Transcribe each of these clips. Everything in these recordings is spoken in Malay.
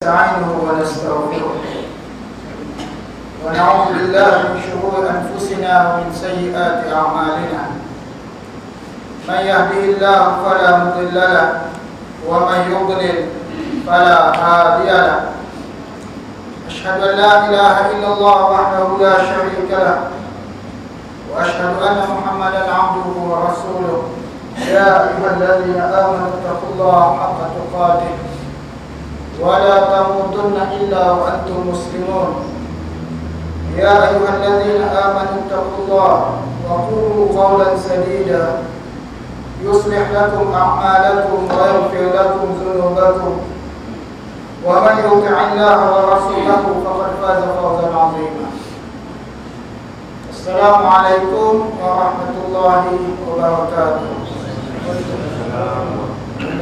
نستعينه ونستغفره ونعوذ بالله من شرور أنفسنا ومن سيئات أعمالنا. من يهده الله فلا مضل له ومن يضلل فلا هادي له. أشهد أن لا إله إلا الله وحده لا شريك له وأشهد أن محمدا عبده ورسوله. يا أيها الذين آمنوا اتقوا الله حق تقاته ولا تموتن إلا وأنتم مسلمون. يا أيها الذين آمنوا اتقوا الله وقولوا قولا سديدا يصلح لكم أعمالكم ويغفر لكم ذنوبكم ومن يطع الله ورسوله فقد فاز فوزا عظيما. السلام عليكم ورحمة الله وبركاته.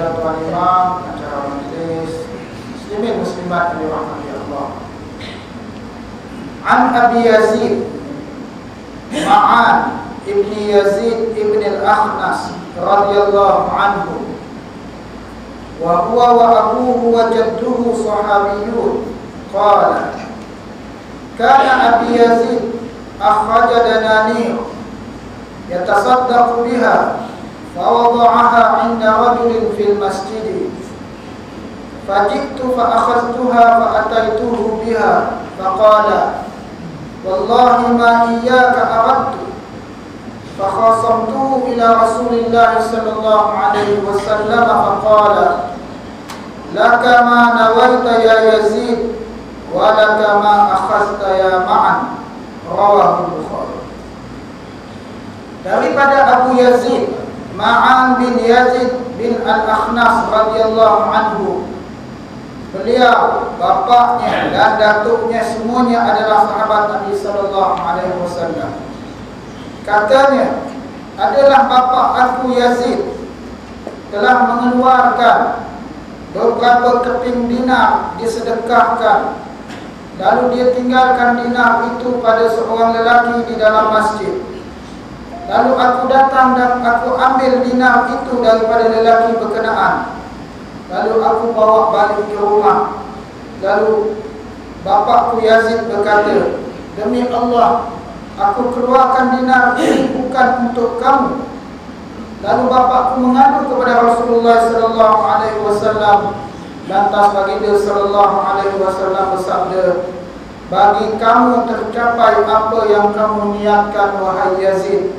Tuan Imam, acara majlis muslimin muslimat yang dirahmati Allah. An Abi Yazid Ma'an ibni Yazid ibn al-Akhnas radhiyallahu anhu wa huwa wa abuhu wa jadduhu sahabiyyun qala kana Abi Yazid akhraja dananir yatasaddaqu biha فوضعها عند رجل في المسجد فجئت فأخذتها فأتيته بها فقال والله ما إياك أردت فخاصمته إلى رسول الله صلى الله عليه وسلم فقال لك ما نويت يا يزيد ولك ما أخذت يا معن. رواه البخاري. Daripada Abu Yazid Ma'an bin Yazid bin Al-Akhnas radhiyallahu anhu, beliau, bapaknya dan datuknya semuanya adalah sahabat Nabi sallallahu alaihi wasallam. Katanya, adalah bapak aku Yazid telah mengeluarkan beberapa keping dinar disedekahkan, lalu dia tinggalkan dinar itu pada seorang lelaki di dalam masjid. Lalu aku datang dan aku ambil dinar itu daripada lelaki berkenaan. Lalu aku bawa balik ke rumah. Lalu bapakku Yazid berkata, demi Allah, aku keluarkan dinar ini bukan untuk kamu. Lalu bapakku mengadu kepada Rasulullah sallallahu alaihi wasallam. Lantas baginda sallallahu alaihi wasallam bersabda, bagi kamu tercapai apa yang kamu niatkan wahai Yazid,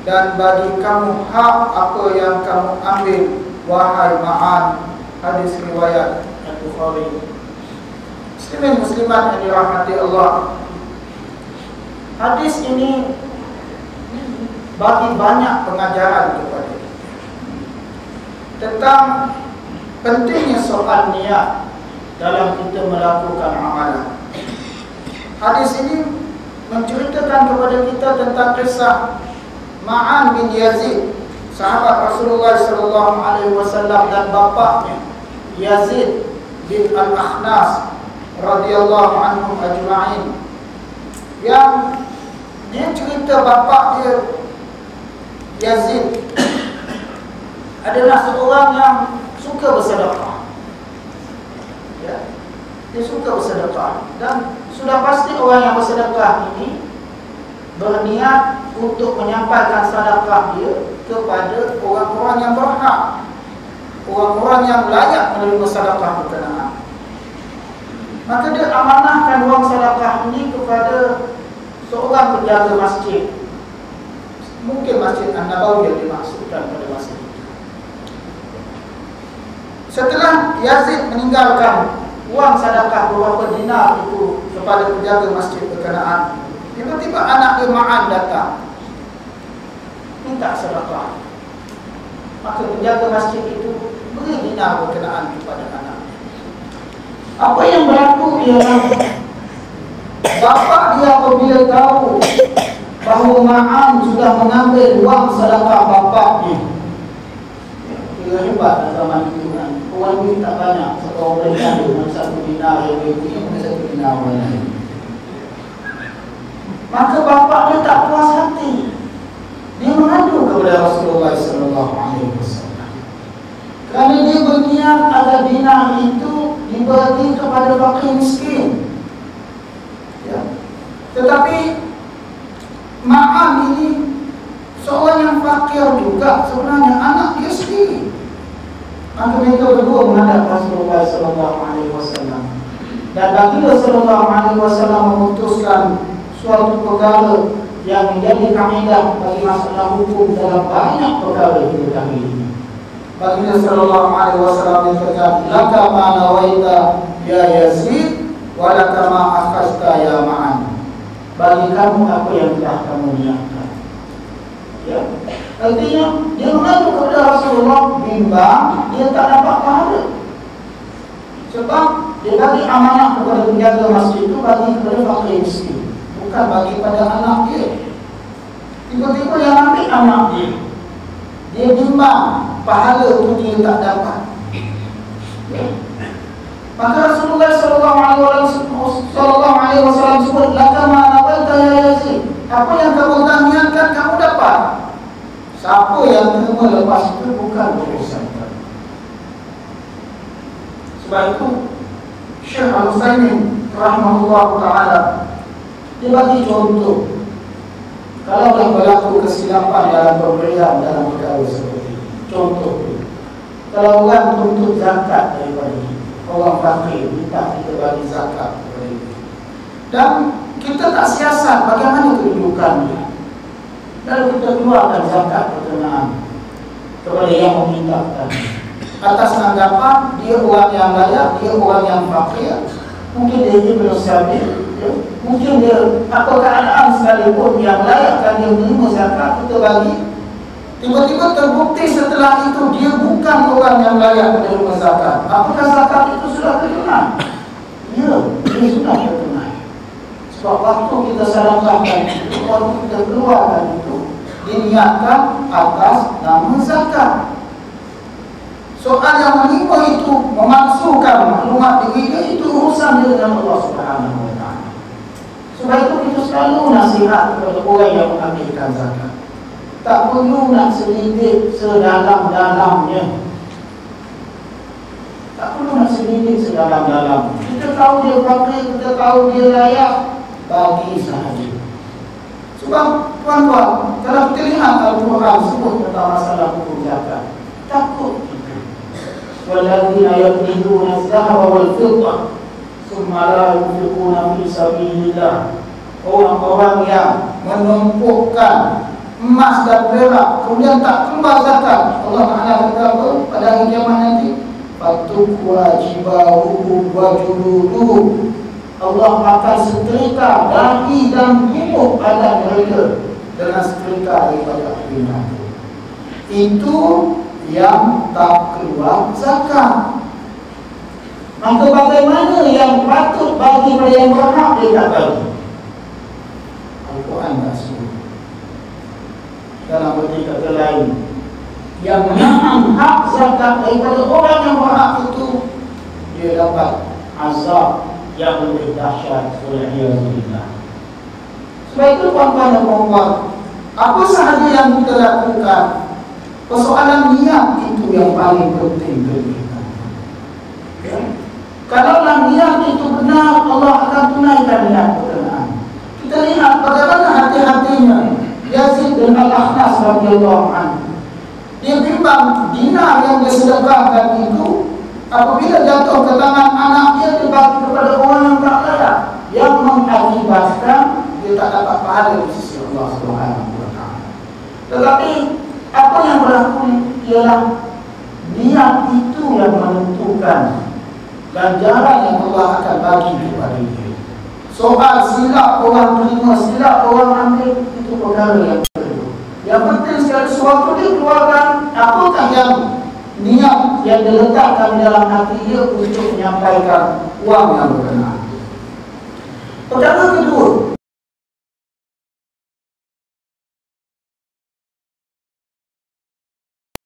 dan bagi kamu hak apa yang kamu ambil wahai Ma'an. Hadis riwayat Al-Bukhari. Muslimin muslimat yang dirahmati Allah, hadis ini bagi banyak pengajaran kepada kita tentang pentingnya soal niat dalam kita melakukan amalan. Hadis ini menceritakan kepada kita tentang kisah Ma'an bin Yazid, sahabat Rasulullah sallallahu alaihi wasallam, dan bapaknya Yazid bin Al-Akhnas radhiyallahu anhum ajma'in. Yang dia cerita bapak dia Yazid adalah seorang yang suka bersedekah. Ya, dia suka bersedekah, dan sudah pasti orang yang bersedekah ini berniat untuk menyampaikan sedekah dia kepada orang-orang yang berhak, orang-orang yang layak menerima sedekah berkenaan. Maka dia amanahkan wang sedekah ini kepada seorang penjaga masjid. Mungkin Masjid An-Nabawi yang dimaksudkan pada masa itu. Setelah Yazid meninggalkan wang sedekah beberapa dinar itu kepada penjaga masjid berkenaan, tiba-tiba anak dia Ma'an datang minta sedekah. Maka penjaga masjid itu beri dinar berkenaan kepada anak. Apa yang berlaku ialah bapak dia apabila tahu bahawa Ma'an sudah mengambil wang sedekah bapaknya. Dia hebat zaman itu kan. Orang duit tak banyak, satu orang boleh ambil satu dinar yang punya, satu dinar orang lain. Maka bapak dia tak puas hati. Dia mengadu kepada Rasulullah sallallahu alaihi wasallam. Kerana dia berniat agar dinar itu dibagi kepada fakir miskin. Ya. Tetapi Ma'an ini seorang yang fakir juga, sebenarnya anak dia sendiri. Maka mereka berdua menghadap Rasulullah SAW. Dan baginda SAW memutuskan suatu perkara yang menjadi kaidah bagi masalah hukum dalam banyak perkara hidup kami ini. Baginda SAW berkata, "Laka ma nawaita ya Yazid, wa laka ma akhasta ya Ma'an." Bagi kamu apa yang telah kamu niatkan. Ya. Artinya dia mengadu kepada Rasulullah, bimbang dia tak dapat pahala. Sebab dia bagi amanah kepada penjaga masjid itu bagi kepada fakir miskin, bukan bagi pada anak dia. Tiba-tiba yang ambil anak dia, dia bimbang pahala itu dia tak dapat. Ya. Maka Rasulullah SAW sebut, "Laka ma nawaita ya Yazid." Apa yang kamu niatkan kamu dapat. Siapa yang terima lepas itu bukan urusan kamu. Sebab itu Syekh Al-Utsaimin rahimahullah taala dia bagi contoh. Kalau dah berlaku kesilapan dalam pemberian dalam perkara seperti ini. Contoh, kalau orang tuntut zakat daripada orang fakir, minta kita bagi zakat kepada dia, dan kita tak siasat bagaimana kedudukan dia, lalu kita keluarkan zakat berkenaan kepada yang memintakan atas anggapan dia orang yang layak, dia orang yang fakir, mungkin dia belum stabil, ya? Mungkin dia apa keadaan sekalipun yang layak dan dia menerima zakat kita bagi. Tiba-tiba terbukti setelah itu dia bukan orang yang layak menerima zakat. Apakah zakat itu sudah terkenal? Ya, dia sudah terkenal. Sebab waktu kita sedekahkan itu, waktu kita keluarkan itu, diniatkan atas nama zakat. Soal yang menerima itu memasukkan maklumat diri dia, itu urusan dia dengan Allah Subhanahu Wa Taala. Sebab itu kita selalu nasihat kepada orang yang mengambilkan zakat. Tak perlu nak selidik sedalam-dalamnya. Tak perlu nak selidik sedalam-dalamnya. Kita tahu dia fakir, kita tahu dia layak, bagi sahaja. Sebab tuan-tuan, kalau kita lihat Al-Quran sebut tentang masalah hukum zakat, takut kita. وَالَّذِينَ يَكْنِزُونَ الذَّهَبَ وَالْفِضَّةَ ثُمَّ لَا يُنْفِقُونَ فِي سَبِيلِ اللَّهِ. Orang-orang yang menumpukan emas dan perak kemudian tak kembali zakat, Allah Taala kata apa pada hari kiamat nanti? Fatukwa jibahu wa juluduhu. Allah akan setrika dahi dan tubuh badan mereka dengan setrika daripada api neraka. Itu yang tak keluar zakat. Maka bagaimana yang patut bagi pada yang berhak dia tak bagi? Al-Quran tak sebut. Dalam berita kata lain, yang menahan hak zakat daripada orang yang berhak itu, dia dapat azab yang lebih dahsyat oleh Alhamdulillah. Sebab itu tuan-tuan dan puan-puan, apa sahaja yang kita lakukan, persoalan niat itu yang paling penting bagi kita. Ya? Kalaulah niat itu benar, Allah akan tunaikan niat berkenaan. Kita lihat bagaimana hati-hatinya Yazid bin Al-Akhnas radhiyallahu anhu. Dia bimbang dinar yang dia sedekahkan itu apabila jatuh ke tangan anak dia dibagi kepada orang yang tak layak, yang mengakibatkan dia tak dapat pahala di sisi Allah Subhanahu Wa Taala. Tetapi apa yang berlaku ialah niat itu yang menentukan ganjaran yang Allah akan bagi kepada dia. Soal silap orang terima, silap orang ambil, itu perkara yang kedua. Yang penting sekali sesuatu dia keluarkan, apakah yang niat yang diletakkan dalam hati dia untuk menyampaikan uang yang berkenaan. Perkara kedua,